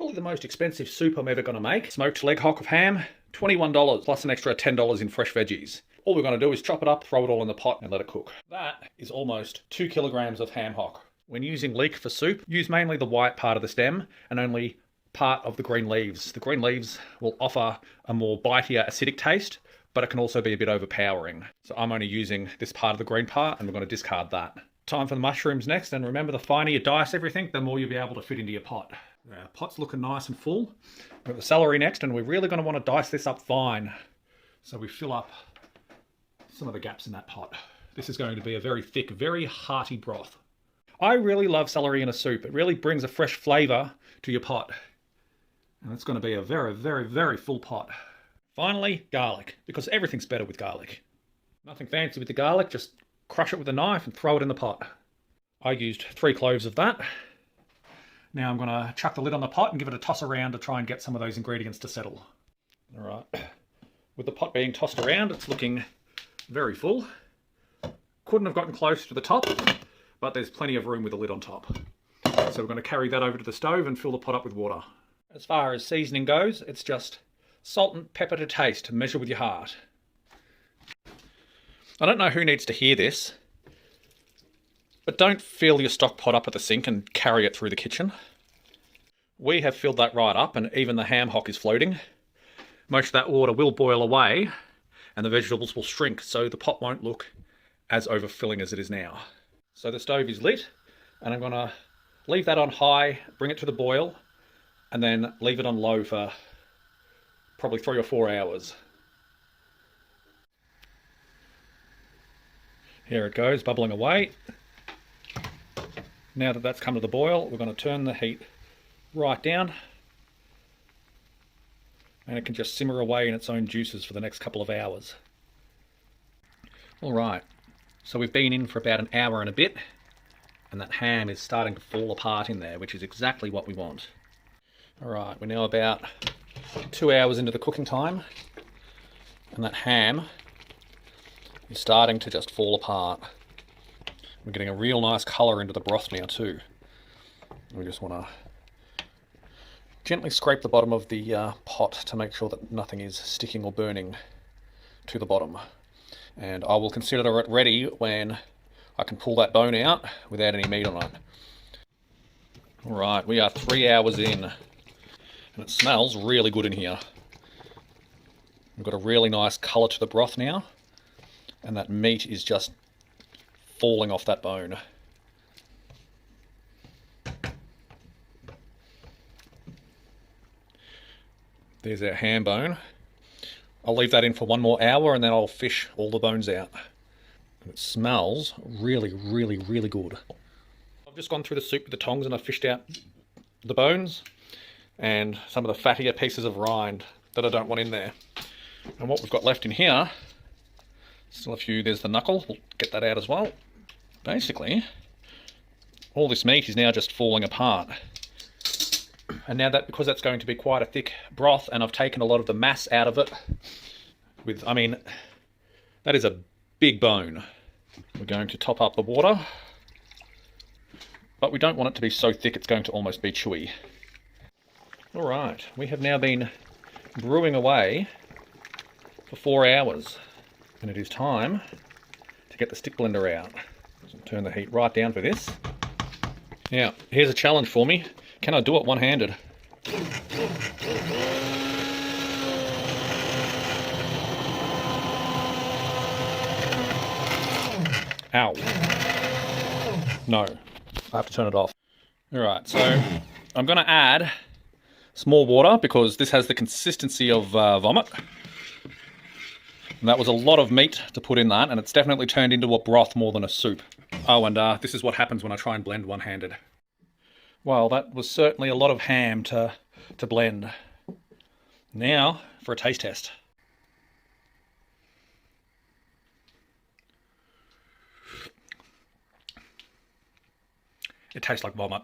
probably the most expensive soup I'm ever going to make. Smoked leg hock of ham, $21 plus an extra $10 in fresh veggies. All we're going to do is chop it up, throw it all in the pot and let it cook. That is almost 2 kilograms of ham hock. When using leek for soup, use mainly the white part of the stem and only part of the green leaves. The green leaves will offer a more bitier acidic taste, but it can also be a bit overpowering. So I'm only using this part of the green part and we're going to discard that. Time for the mushrooms next, and remember, the finer you dice everything, the more you'll be able to fit into your pot. Our pot's looking nice and full. We've got the celery next, and we're really going to want to dice this up fine so we fill up some of the gaps in that pot. This is going to be a very thick, very hearty broth. I really love celery in a soup. It really brings a fresh flavour to your pot. And it's going to be a very, very, very full pot. Finally, garlic, because everything's better with garlic. Nothing fancy with the garlic, just crush it with a knife and throw it in the pot. I used 3 cloves of that. Now I'm going to chuck the lid on the pot and give it a toss around to try and get some of those ingredients to settle. All right, with the pot being tossed around, it's looking very full. Couldn't have gotten close to the top, but there's plenty of room with the lid on top. So we're going to carry that over to the stove and fill the pot up with water. As far as seasoning goes, it's just salt and pepper to taste, measure with your heart. I don't know who needs to hear this, but don't fill your stock pot up at the sink and carry it through the kitchen. We have filled that right up, and even the ham hock is floating. Most of that water will boil away and the vegetables will shrink, so the pot won't look as overfilling as it is now. So the stove is lit, and I'm going to leave that on high, bring it to the boil, and then leave it on low for probably 3 or 4 hours. Here it goes, bubbling away. Now that that's come to the boil, we're going to turn the heat right down, and it can just simmer away in its own juices for the next couple of hours. Alright, so we've been in for about an hour and a bit, and that ham is starting to fall apart in there, which is exactly what we want. Alright, we're now about 2 hours into the cooking time, and that ham is starting to just fall apart. We're getting a real nice colour into the broth now too. We just want to gently scrape the bottom of the pot to make sure that nothing is sticking or burning to the bottom. And I will consider it ready when I can pull that bone out without any meat on it. Alright, we are 3 hours in, and it smells really good in here. We've got a really nice colour to the broth now, and that meat is just falling off that bone. There's our ham bone. I'll leave that in for 1 more hour and then I'll fish all the bones out. And it smells really, really, really good. I've just gone through the soup with the tongs and I've fished out the bones and some of the fattier pieces of rind that I don't want in there. And what we've got left in here, still a few, there's the knuckle, we'll get that out as well. Basically, all this meat is now just falling apart. And now that, because that's going to be quite a thick broth and I've taken a lot of the mass out of it, I mean, that is a big bone. We're going to top up the water, but we don't want it to be so thick it's going to almost be chewy. Alright, we have now been brewing away for 4 hours, and it is time to get the stick blender out. So turn the heat right down for this. Now, here's a challenge for me. Can I do it one-handed? Ow. No, I have to turn it off. Alright, so I'm going to add some more water because this has the consistency of vomit. And that was a lot of meat to put in that, and it's definitely turned into a broth more than a soup. Oh, and this is what happens when I try and blend one-handed. Well, that was certainly a lot of ham to blend. Now, for a taste test. It tastes like vomit.